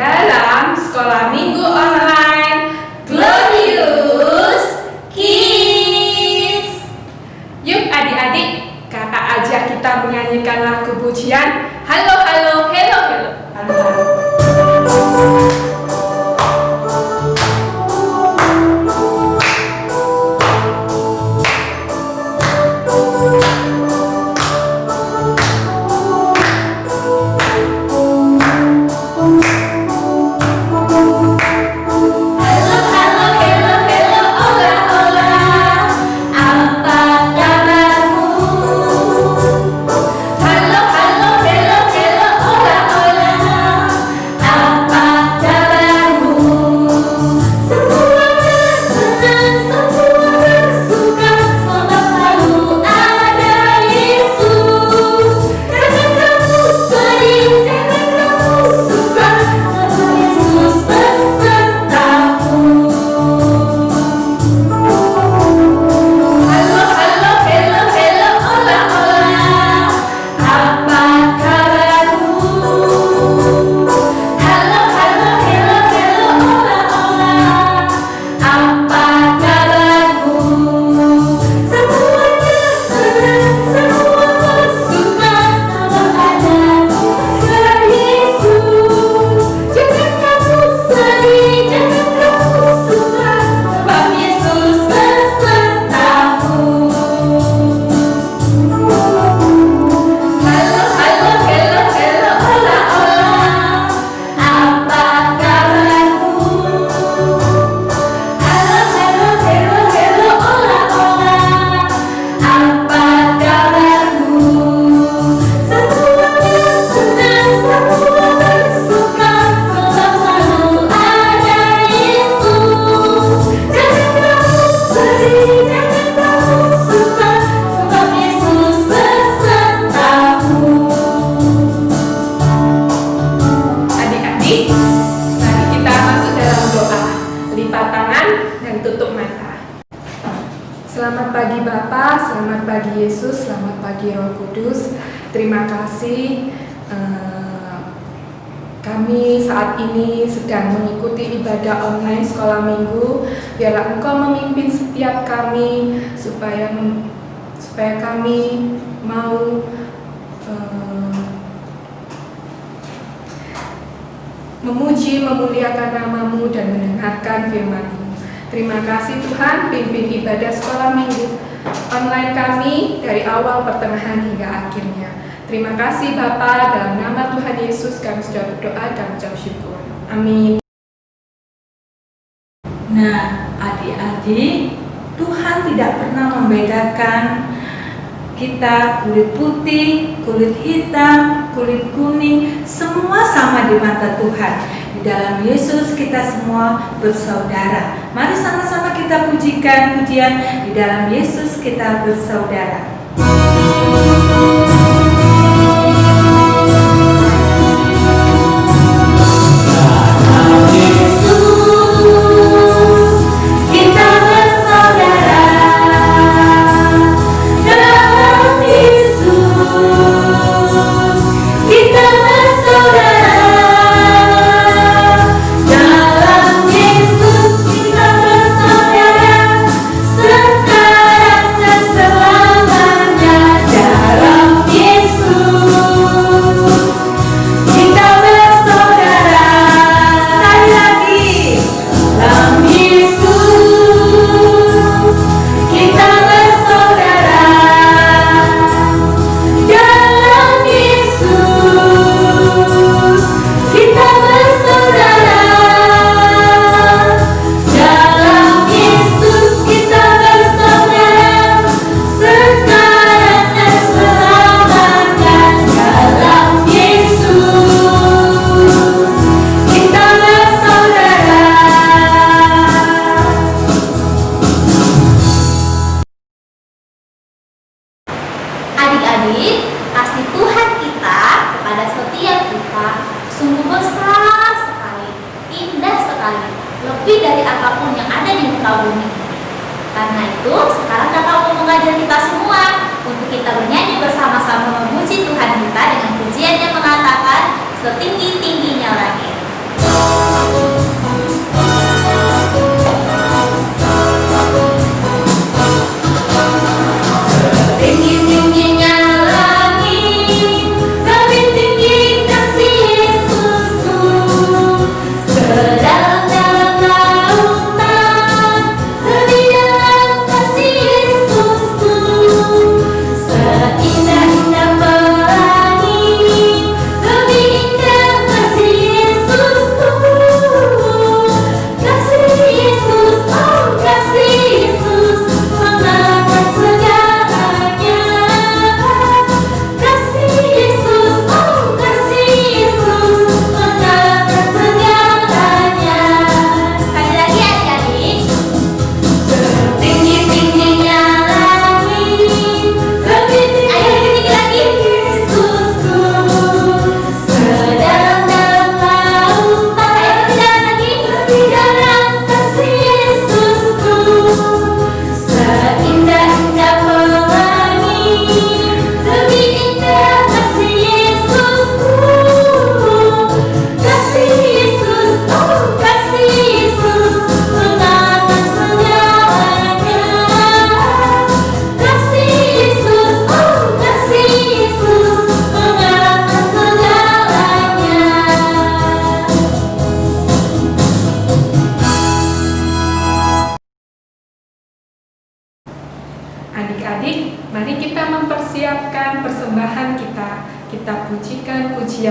dalam Sekolah Minggu Online Glorious Kids. Yuk adik-adik, kakak ajak kita menyanyikan lagu pujian Halo Halo Hello Hello. Halo Halo. Selamat pagi Bapa, selamat pagi Yesus, selamat pagi Roh Kudus. Terima kasih kami saat ini sedang mengikuti ibadah online sekolah minggu. Biarlah Engkau memimpin setiap kami supaya kami mau memuji, memuliakan nama-Mu dan mendengarkan firman-Mu. Terima kasih Tuhan, pimpin ibadah sekolah minggu online kami dari awal, pertengahan hingga akhirnya. Terima kasih Bapa, dalam nama Tuhan Yesus kami sudah berdoa dan ucap syukur. Amin. Nah, adik-adik, Tuhan tidak pernah membedakan kita kulit putih, kulit hitam, kulit kuning, semua sama di mata Tuhan. Di dalam Yesus kita semua bersaudara. Mari sama-sama kita pujikan pujian, di dalam Yesus kita bersaudara. Adik-adik, kasih Tuhan kita kepada setiap kita sungguh besar sekali, indah sekali, lebih dari apapun yang ada di muka bumi. Karena itu, sekarang kakak mau mengajar kita semua untuk kita bernyanyi bersama-sama memuji Tuhan kita dengan pujian yang mengatakan setinggi-tingginya langit.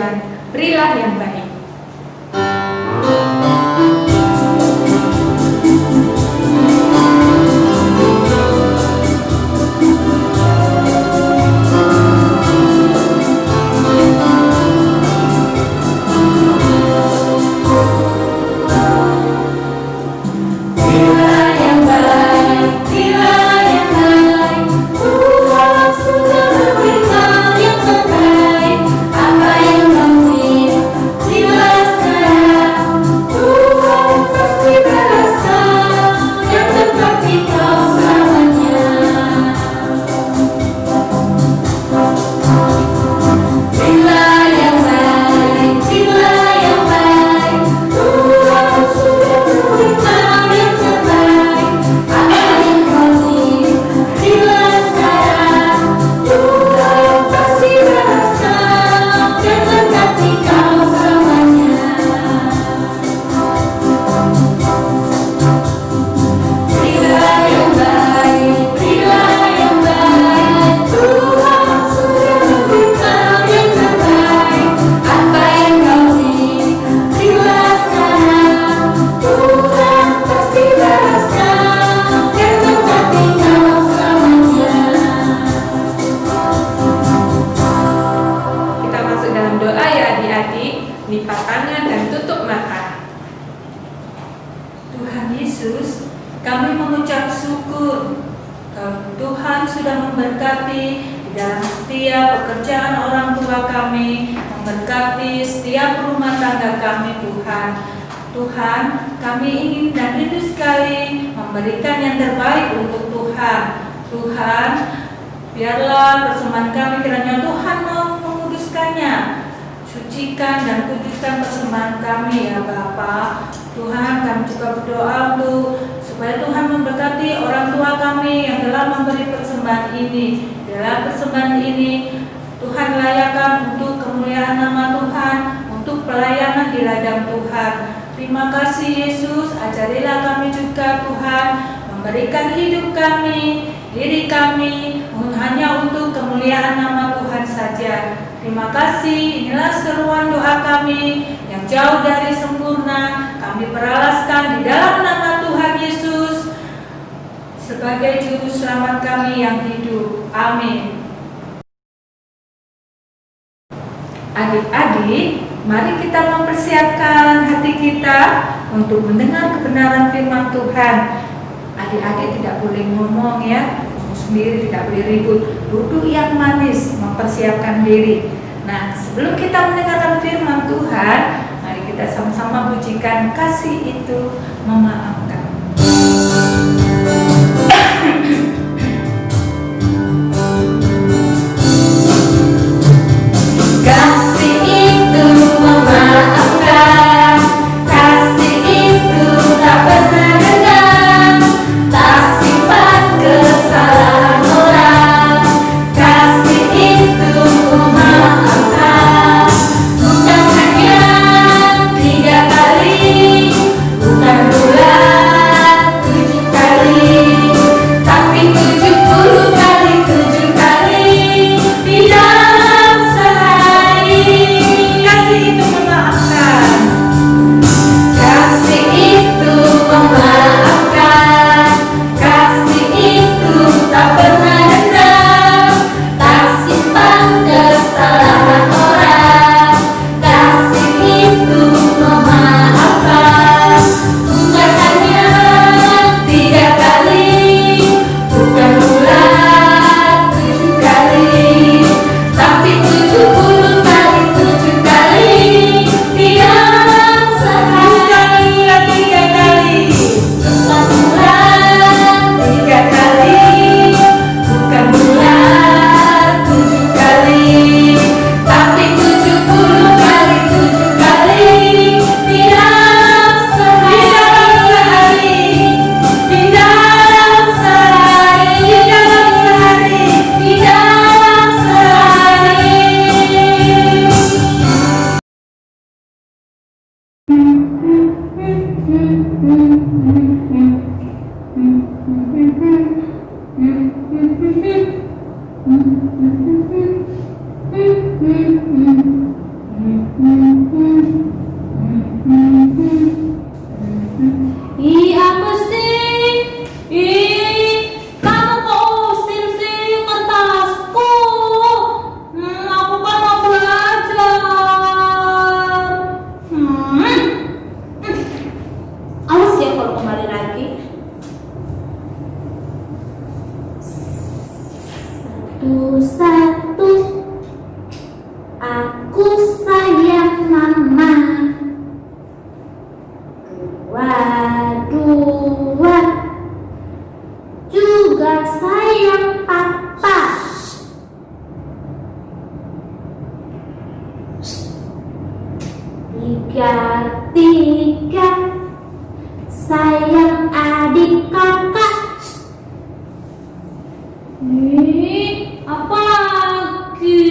pujian, berilah yang baik. Lipat tangan dan tutup mata. Tuhan Yesus, kami mengucap syukur kalau Tuhan sudah memberkati di dalam setiap pekerjaan orang tua kami, memberkati setiap rumah tangga kami, Tuhan. Tuhan, kami ingin dan rindu sekali memberikan yang terbaik untuk Tuhan. Tuhan, biarlah persembahan kami kiranya Tuhan mau menguduskannya. Sucikan dan kuduskan persembahan kami ya Bapa. Tuhan, kami juga berdoa untuk supaya Tuhan memberkati orang tua kami yang telah memberi persembahan ini. Dalam persembahan ini Tuhan layakkan untuk kemuliaan nama Tuhan, untuk pelayanan di ladang Tuhan. Terima kasih Yesus, ajarilah kami juga Tuhan memberikan hidup kami, diri kami hanya untuk kemuliaan nama Tuhan saja. Terima kasih, inilah seruan doa kami yang jauh dari sempurna. Kami peralaskan di dalam nama Tuhan Yesus sebagai juru selamat kami yang hidup. Amin. Adik-adik, mari kita mempersiapkan hati kita untuk mendengar kebenaran firman Tuhan. Adik-adik tidak boleh ngomong ya, sendiri tidak boleh ribut, duduk yang manis, mempersiapkan diri. Nah, sebelum kita mendengarkan firman Tuhan, mari kita sama-sama pujikan kasih itu memaafkan. Kasih itu memaafkan, kasih itu tak pernah dendam, tak simpan kesalahan orang. Kasih itu memaafkan, bukan hanya 3 kali, bukan bulan. Tiga, tiga, sayang adik kakak. Nih, apa lagi?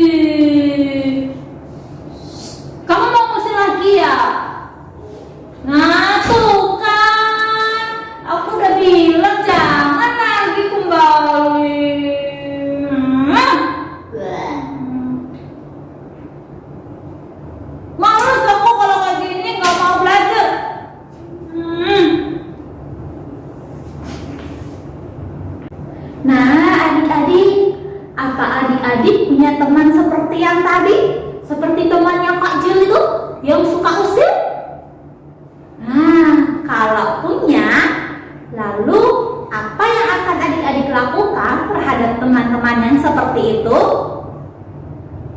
Kamu mau ngusir lagi ya? Nah, tuh kan, aku udah bilang jangan lagi kembali. Males aku kalau kayak gini nggak mau belajar. Nah, adik-adik, apa adik-adik punya teman seperti yang tadi? Seperti temannya Kak Jil itu yang suka usir? Nah, kalau punya, lalu apa yang akan adik-adik lakukan terhadap teman-teman yang seperti itu?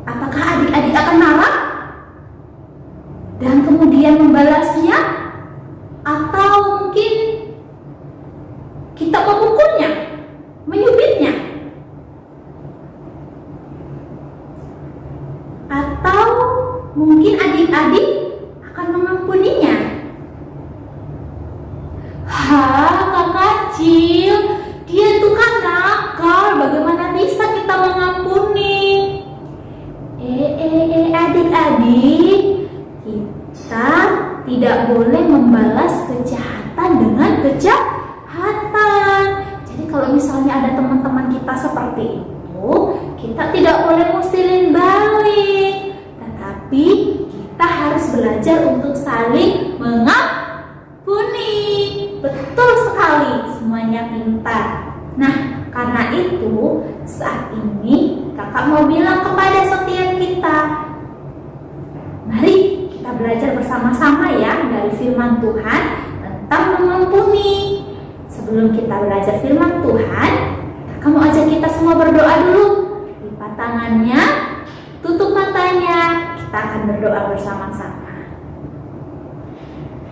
Apakah adik-adik akan marah dan kemudian membalasnya? Atau mungkin kita memukulnya, menyubitnya? Atau mungkin adik-adik akan mengampuninya? Kak Kacil, dia tuh kan nakal, bagaimana bisa kita mengampuni? Adik-adik, kita tidak boleh membalas kejahatan dengan kejahatan. Jadi kalau misalnya ada teman-teman kita seperti itu, kita tidak boleh ngusilin balik, tetapi kita harus belajar untuk saling mengampuni. Betul sekali, semuanya pintar. Nah, karena itu saat ini kakak mau bilang kepada setiap kita, mari kita belajar bersama-sama ya dari firman Tuhan tentang mengampuni. Sebelum kita belajar firman Tuhan, kakak mau ajak kita semua berdoa dulu. Lipat tangannya, tutup matanya, kita akan berdoa bersama-sama.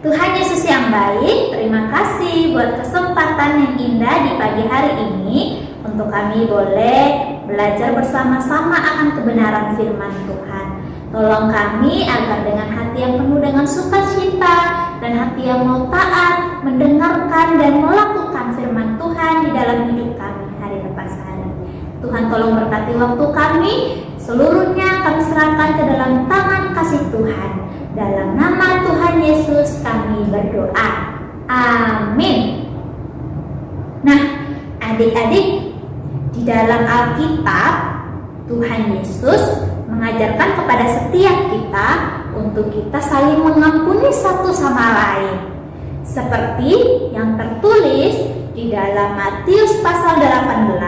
Tuhan Yesus yang baik, terima kasih buat kesempatan yang indah di pagi hari ini untuk kami boleh belajar bersama-sama akan kebenaran firman Tuhan. Tolong kami agar dengan hati yang penuh dengan sukacita dan hati yang mau taat, mendengarkan dan melakukan firman Tuhan di dalam hidup kami hari lepas hari. Tuhan tolong berkati waktu kami, seluruhnya kami serahkan ke dalam tangan kasih Tuhan. Dalam nama Tuhan Yesus kami berdoa. Amin. Nah, adik-adik, di dalam Alkitab Tuhan Yesus mengajarkan kepada setiap kita untuk kita saling mengampuni satu sama lain. Seperti yang tertulis di dalam Matius pasal 18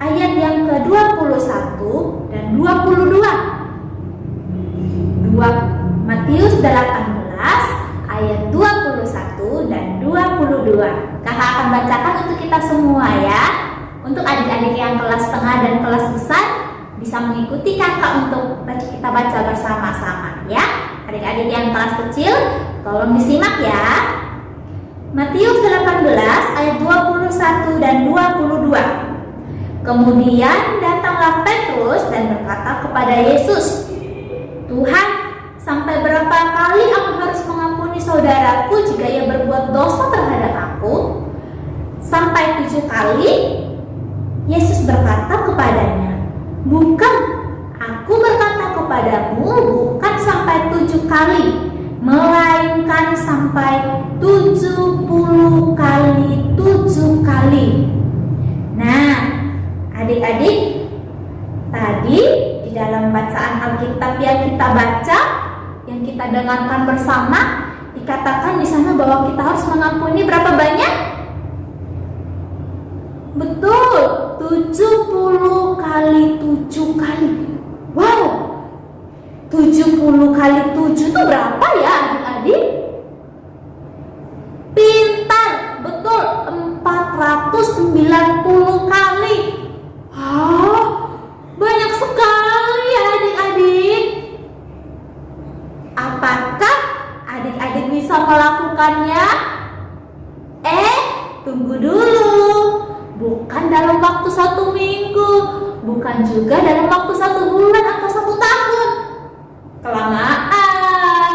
ayat yang ke-21 dan 22. Matius 18 ayat 21 dan 22. Kakak akan bacakan untuk kita semua ya. Untuk adik-adik yang kelas tengah dan kelas besar bisa mengikuti kakak untuk kita baca bersama-sama ya. Adik-adik yang kelas kecil tolong disimak ya. Matius 18 ayat 21 dan 22. Kemudian datanglah Petrus dan berkata kepada Yesus, "Tuhan, sampai berapa kali aku harus mengampuni saudaraku jika ia berbuat dosa terhadap aku? Sampai 7 kali?" Yesus berkata kepadanya, "Bukan, aku berkata kepadamu, bukan sampai 7 kali, melainkan sampai 70 kali 7 kali." Nah, adik-adik, tadi di dalam bacaan Alkitab yang kita baca, yang kita dengarkan bersama, dikatakan di sana bahwa kita harus mengampuni berapa banyak? Betul, 70 kali 7 kali. Wow, 70 kali 7 itu berapa ya adik-adik? Pintar, betul, 490 kali. Banyak sekali ya adik-adik. Apakah adik-adik bisa melakukannya? Tunggu dulu. Bukan dalam waktu 1 minggu, bukan juga dalam waktu 1 bulan atau 1 tahun. Kelamaan.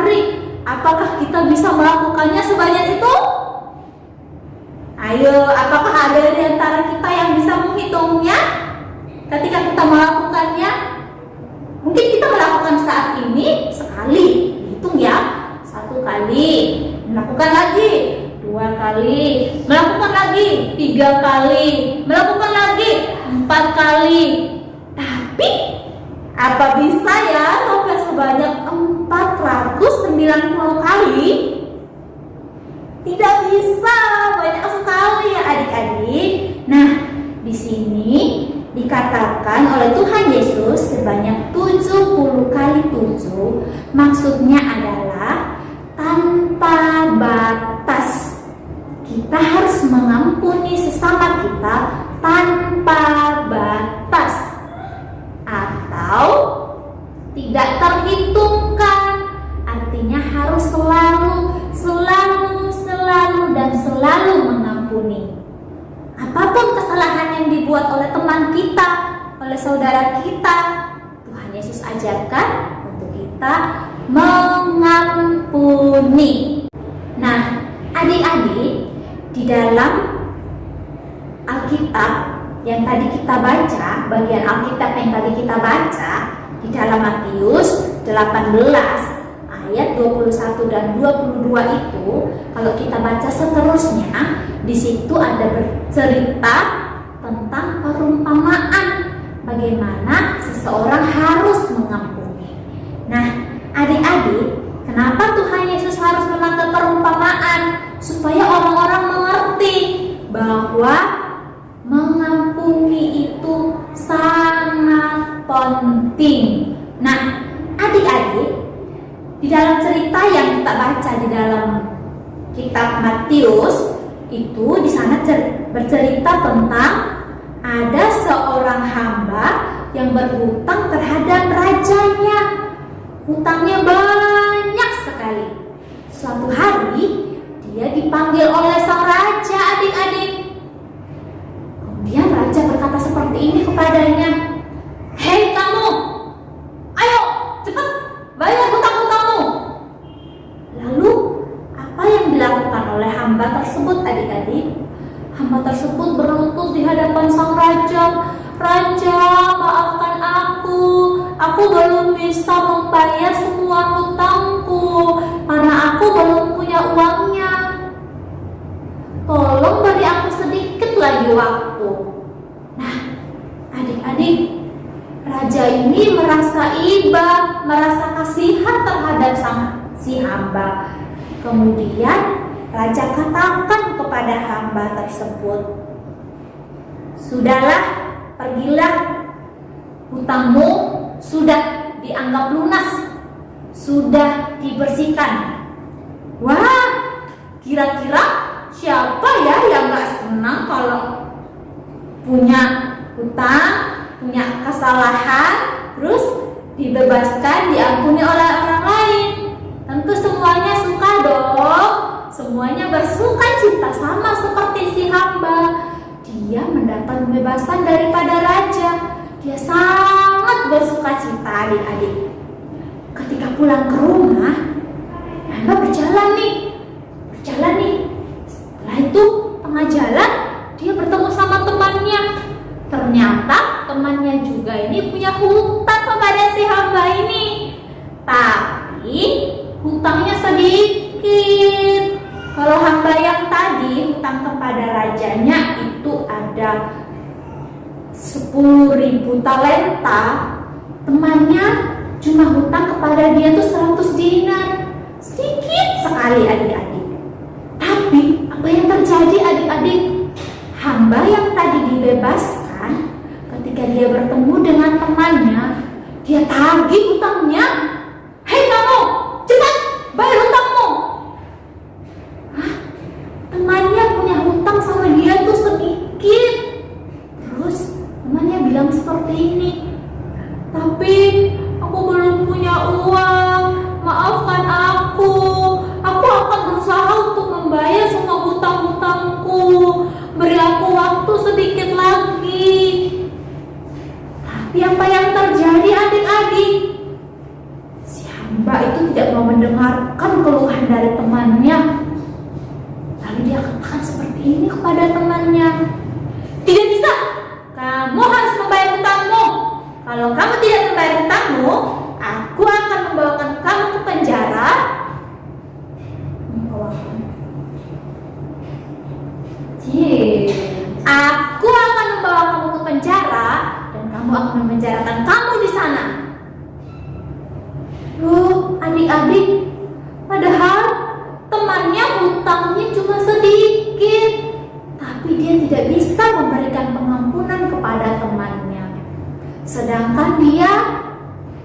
hari, apakah kita bisa melakukannya sebanyak itu? Ayo, apakah ada di antara kita yang bisa menghitungnya ketika kita melakukannya? Mungkin kita melakukan saat ini sekali, hitung ya, 1 kali, melakukan lagi 2 kali, melakukan lagi 3 kali, melakukan lagi 4 kali. Tapi apa bisa ya sampai sebanyak 490 kali? Tidak bisa, banyak sekali ya adik-adik. Nah, di sini dikatakan oleh Tuhan Yesus sebanyak 70 kali 7, maksudnya adalah tanpa batas. Kita harus mengampuni sesama kita tanpa batas, atau tidak terhitungkan, artinya harus selalu dan selalu mengampuni. Apapun kesalahan yang dibuat oleh teman kita, oleh saudara kita, Tuhan Yesus ajarkan untuk kita mengampuni. Nah, adik-adik, di dalam Alkitab yang tadi kita baca, bagian Alkitab yang tadi kita baca di dalam Matius 18 ayat 21 dan 22 itu, kalau kita baca seterusnya, di situ ada bercerita tentang perumpamaan bagaimana seseorang harus mengampuni. Nah, adik-adik, kenapa Tuhan Yesus harus memakai perumpamaan? Supaya orang-orang mengerti bahwa mengampuni itu sangat penting. Nah, adik-adik, di dalam cerita yang kita baca di dalam kitab Matius itu, di sana bercerita tentang ada seorang hamba yang berhutang terhadap rajanya. Hutangnya banyak sekali. Suatu hari dia dipanggil oleh sang raja, adik-adik. Kemudian raja berkata seperti ini kepadanya, "Hei kamu, ayo cepat bayar hutang-hutangmu." Lalu apa yang dilakukan oleh hamba tersebut, adik-adik? Hamba tersebut berlutut di hadapan sang raja. "Raja, maafkan aku belum bisa membayar semua hutangku karena aku belum punya uangnya. Tolong beri aku sedikit lagi waktu." Nah, adik-adik, raja ini merasa iba, merasa kasihan terhadap si hamba. Kemudian raja katakan kepada hamba tersebut, "Sudahlah, pergilah, hutangmu sudah dianggap lunas, sudah dibersihkan." Wah, kira-kira siapa ya yang gak senang kalau punya hutang, punya kesalahan, terus dibebaskan, diampuni oleh orang lain? Tentu semuanya suka dong. Semuanya bersuka cita, sama seperti si hamba. Dia mendapat pembebasan daripada raja. Dia sangat bersuka cita, adik-adik. Ketika pulang ke rumah, hamba berjalan nih. Setelah itu tengah jalan dia bertemu sama temannya. Ternyata temannya juga ini punya hutang kepada si hamba ini. Tapi hutangnya sedikit. Kalau hamba yang tadi hutang kepada rajanya itu ada 10.000 talenta, temannya cuma hutang kepada dia tuh 100 dinar. Sedikit sekali, adik-adik. Tapi apa yang terjadi, adik-adik? Hamba yang tadi dibebaskan, ketika dia bertemu dengan temannya, dia tagih hutangnya. "Hei kamu, cepat bayar hutangmu." Hah? Temannya punya hutang sama dia tuh sedikit. Terus temannya bilang seperti ini, "Tapi aku belum punya uang, maafkan aku. Aku akan berusaha untuk membayar semua hutang-hutangku. Beri aku waktu sedikit lagi." Tapi apa yang terjadi, adik-adik? adik-adik, padahal temannya hutangnya cuma sedikit, tapi dia tidak bisa memberikan pengampunan kepada temannya. Sedangkan dia,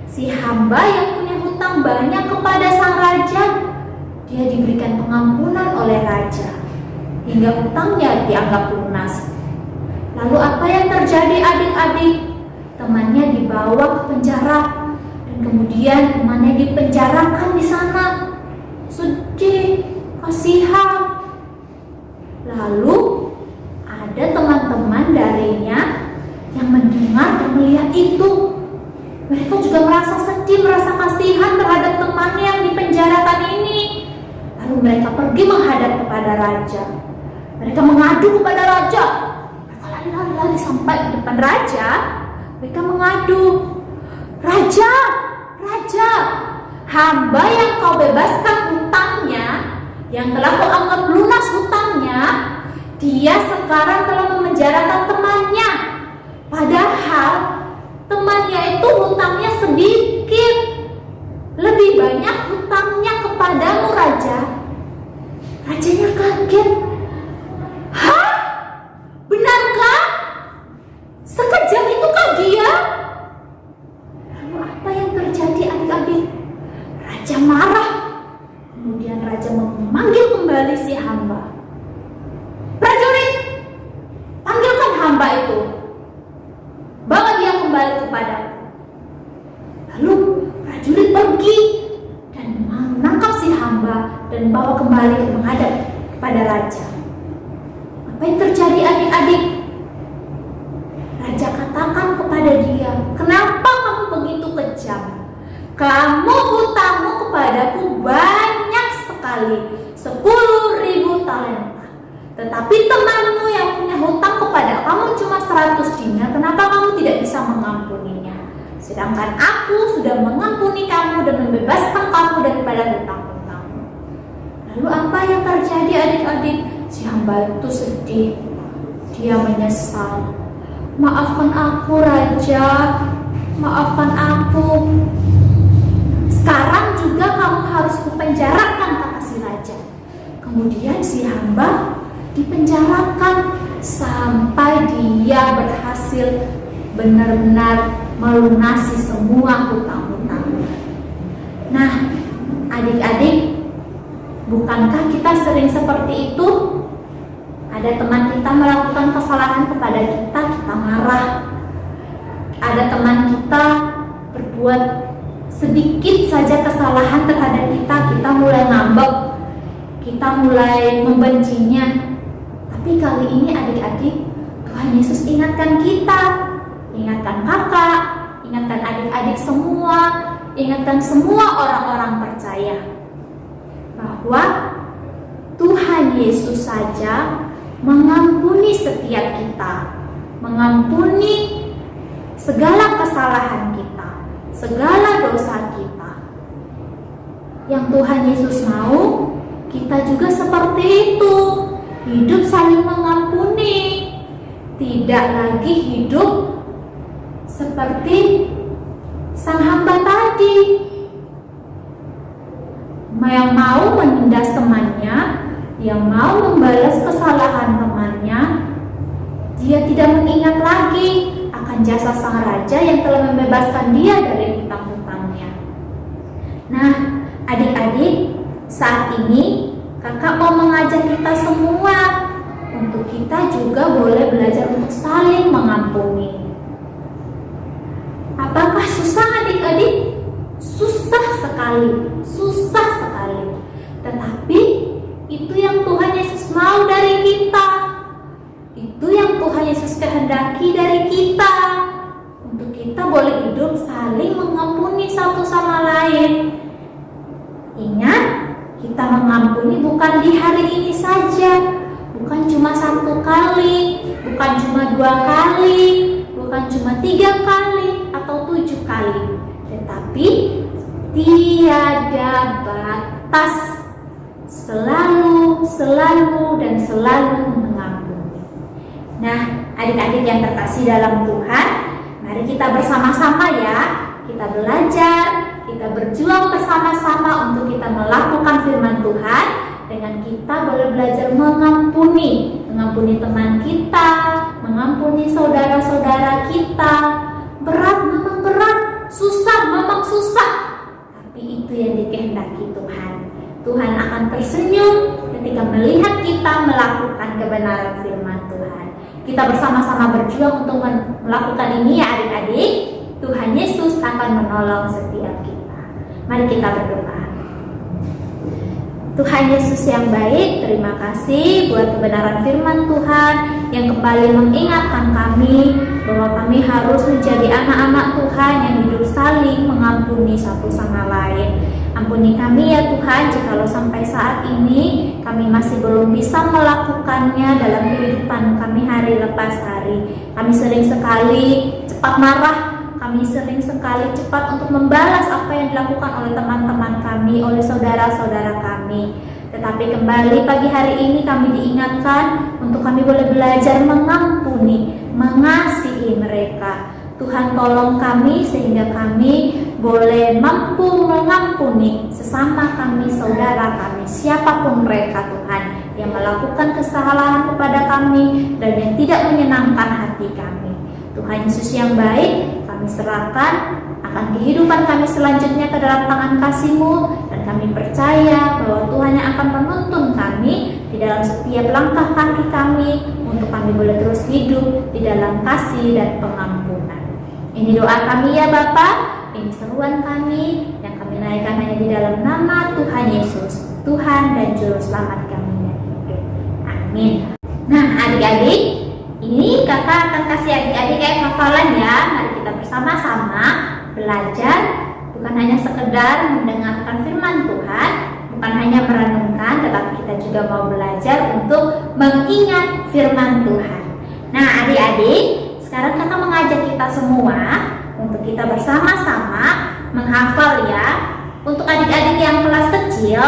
si hamba yang punya hutang banyak kepada sang raja, dia diberikan pengampunan oleh raja hingga hutangnya dianggap lunas. Lalu apa yang terjadi adik-adik? Temannya dibawa ke penjara dan kemudian temannya dipenjarakan di sana. Sedih, kasihan. Lalu ada teman-teman darinya yang mendengar dan melihat itu. Mereka juga merasa sedih, merasa kasihan terhadap temannya yang dipenjarakan ini. Lalu mereka pergi menghadap kepada raja. Mereka mengadu kepada raja. Mereka lari-lari sampai di depan raja. Mereka mengadu, "Raja, raja, hamba yang kau bebaskan hutangnya, yang telah kau anggap lunas hutangnya, dia sekarang telah memenjarakan temannya. Padahal temannya itu hutangnya sedikit. Lebih banyak hutangnya kepadamu, raja." Rajanya kaget. "Hah? Benarkah? Sekejam itukah dia?" Lalu apa yang terjadi adik-adik? Raja marah. Kemudian raja memanggil kembali si hamba. "Prajurit, panggilkan hamba itu. Bawa dia kembali kepadaku." Lalu prajurit pergi dan menangkap si hamba dan bawa kembali menghadap kepada raja. Apa yang terjadi adik-adik? Raja katakan kepada dia, "Kenapa kamu begitu kejam? Kamu hutangmu kepadaku banyak sekali, 10.000 talenta. Tetapi temanmu yang punya hutang kepada kamu cuma 100 dinar. Kenapa kamu tidak bisa mengampuninya? Sedangkan aku sudah mengampuni kamu dan membebaskan kamu daripada hutang-hutangmu." Lalu apa yang terjadi adik-adik? Si hamba itu sedih. Dia menyesal. "Maafkan aku, raja. Maafkan aku. Sekarang juga kamu harus kupenjarakan," kata si raja. Kemudian si hamba dipenjarakan sampai dia berhasil benar-benar melunasi semua hutang-hutangnya. Nah, adik-adik, bukankah kita sering seperti itu? Ada teman kita melakukan kesalahan kepada kita, kita marah. Ada teman kita berbuat sedikit saja kesalahan terhadap kita, kita mulai ngambek, kita mulai membencinya. Tapi kali ini adik-adik, Tuhan Yesus ingatkan kita, ingatkan kakak, ingatkan adik-adik semua, ingatkan semua orang-orang percaya bahwa Tuhan Yesus saja mengampuni setiap kita, mengampuni segala kesalahan kita, segala dosa kita. Yang Tuhan Yesus mau kita juga seperti itu, hidup saling mengampuni, tidak lagi hidup seperti sang hamba tadi yang mau menindas temannya, yang mau membalas kesalahan temannya. Dia tidak mengingat lagi akan jasa sang raja yang telah membebaskan dia dari hutang-hutangnya. Nah, adik-adik, saat ini kakak mau mengajak kita semua untuk kita juga boleh belajar untuk saling mengampuni. Apakah susah adik-adik? Susah sekali, susah sekali. Tetapi itu yang Tuhan Yesus mau dari kita. Itu yang Tuhan Yesus kehendaki dari kita. Untuk kita boleh hidup saling mengampuni satu sama lain. Ingat, kita mengampuni bukan di hari ini saja, bukan cuma 1 kali, bukan cuma 2 kali, bukan cuma 3 kali atau 7 kali, tetapi tiada batas, selalu dan selalu mengampuni. Nah, adik-adik yang terkasih dalam Tuhan, mari kita bersama-sama ya, kita belajar, kita kita berjuang bersama-sama untuk kita melakukan firman Tuhan. Dengan kita boleh belajar mengampuni teman kita, mengampuni saudara-saudara kita. Berat memang berat, susah memang susah, tapi itu yang dikehendaki Tuhan. Tuhan akan tersenyum ketika melihat kita melakukan kebenaran firman Tuhan. Kita bersama-sama berjuang untuk melakukan ini ya adik-adik. Tuhan Yesus akan menolong setiap kita. Mari kita berdoa. Tuhan Yesus yang baik, terima kasih buat kebenaran firman Tuhan yang kembali mengingatkan kami bahwa kami harus menjadi anak-anak Tuhan yang hidup saling mengampuni satu sama lain. Ampuni kami ya Tuhan, jikalau sampai saat ini kami masih belum bisa melakukannya dalam kehidupan kami hari lepas hari. Kami sering sekali cepat marah, kami sering sekali cepat untuk membalas apa yang dilakukan oleh teman-teman kami, oleh saudara-saudara kami. Tetapi kembali pagi hari ini kami diingatkan untuk kami boleh belajar mengampuni, mengasihi mereka. Tuhan tolong kami sehingga kami boleh mampu mengampuni sesama kami, saudara kami, siapapun mereka Tuhan yang melakukan kesalahan kepada kami dan yang tidak menyenangkan hati kami. Tuhan Yesus yang baik, kami serahkan akan kehidupan kami selanjutnya ke dalam tangan kasih-Mu, dan kami percaya bahwa Tuhan yang akan menuntun kami di dalam setiap langkah kaki kami untuk kami boleh terus hidup di dalam kasih dan pengampunan. Ini doa kami ya Bapa, ini seruan kami yang kami naikkan hanya di dalam nama Tuhan Yesus, Tuhan dan Juru Selamat kami yang hidup. Amin. Nah adik-adik, ini kakak akan kasih adik-adik hafalan ya. Mari kita bersama-sama belajar, bukan hanya sekedar mendengarkan firman Tuhan, bukan hanya merenungkan, tetapi kita juga mau belajar untuk mengingat firman Tuhan. Nah adik-adik, sekarang kakak mengajak kita semua untuk kita bersama-sama menghafal ya. Untuk adik-adik yang kelas kecil,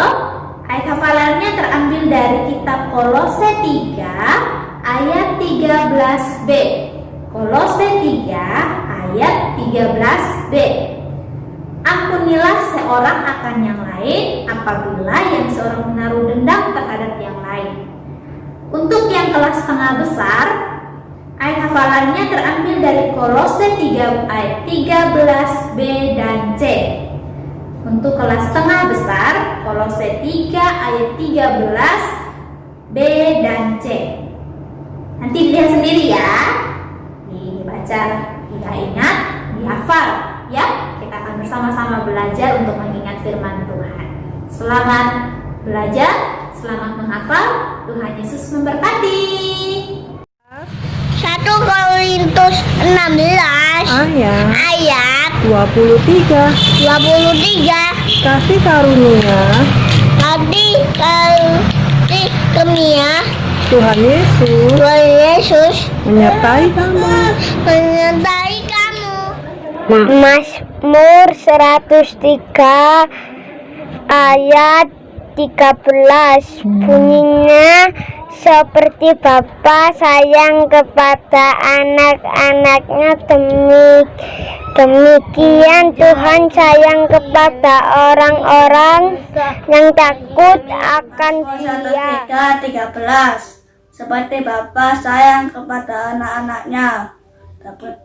ayat hafalannya terambil dari kitab Kolose 3 ayat 13b. Kolose 3 ayat 13b. Ampunilah seorang akan yang lain apabila yang seorang menaruh dendam terhadap yang lain. Untuk yang kelas setengah besar, ayat hafalannya terambil dari Kolose 3 ayat 13b dan c. Untuk kelas setengah besar, Kolose 3 ayat 13b dan c. Nanti dilihat sendiri ya, dibaca, diingat, dihafal ya. Kita akan bersama-sama belajar untuk mengingat firman Tuhan. Selamat belajar, selamat menghafal. Tuhan Yesus memberkati. 1 Korintus 16 ayat 23. Kasih karunia Tuhan Yesus menyertai kamu. Mazmur 103 ayat 13 bunyinya seperti Bapa sayang kepada anak-anaknya, demikian Tuhan sayang kepada orang-orang yang takut akan Dia. 13 seperti Bapa sayang kepada anak-anaknya,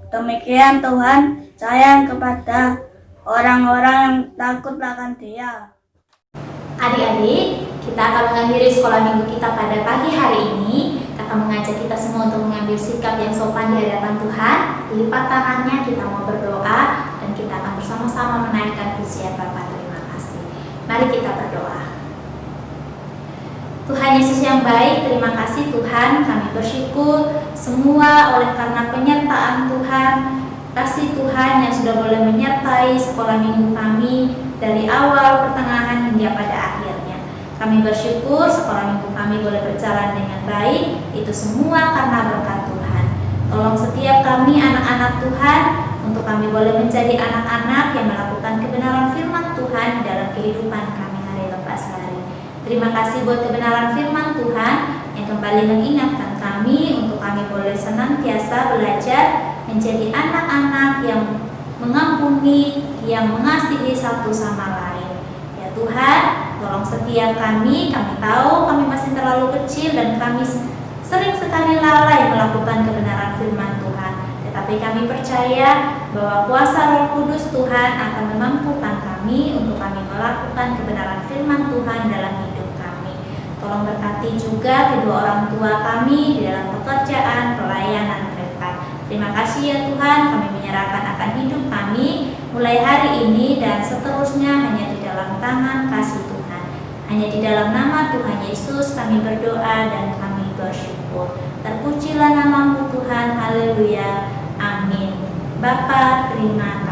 demikian Tuhan sayang kepada orang-orang yang takut akan Dia. Adik-adik, kita akan mengakhiri sekolah minggu kita pada pagi hari ini. Kakak mengajak kita semua untuk mengambil sikap yang sopan di hadapan Tuhan. Lipat tangannya, kita mau berdoa, dan kita akan bersama-sama menaikkan pujian Bapa terima kasih. Mari kita berdoa. Tuhan Yesus yang baik, terima kasih Tuhan. Kami bersyukur semua oleh karena penyertaan Tuhan, kasih Tuhan yang sudah boleh menyertai sekolah minggu kami dari awal, pertengahan hingga pada akhirnya. Kami bersyukur sekolah minggu kami boleh berjalan dengan baik. Itu semua karena berkat Tuhan. Tolong setiap kami anak-anak Tuhan untuk kami boleh menjadi anak-anak yang melakukan kebenaran firman Tuhan dalam kehidupan kami hari lepas hari. Terima kasih buat kebenaran firman Tuhan yang kembali mengingatkan kami untuk kami boleh senantiasa belajar menjadi anak-anak yang mengampuni, yang mengasihi satu sama lain. Ya Tuhan, tolong setiap kami tahu kami masih terlalu kecil dan kami sering sekali lalai melakukan kebenaran firman Tuhan. Tetapi kami percaya bahwa kuasa Roh Kudus Tuhan akan memampukan kami untuk kami melakukan kebenaran firman Tuhan dalam hidup kami. Tolong berkati juga kedua orang tua kami di dalam pekerjaan pelayanan mereka. Terima kasih ya Tuhan, kami menyerahkan akan hidup kami mulai hari ini dan seterusnya hanya di dalam tangan kasih Tuhan. Hanya di dalam nama Tuhan Yesus kami berdoa dan kami bersyukur. Terpujilah namamu Tuhan, haleluya, amin. Bapa, terima kasih.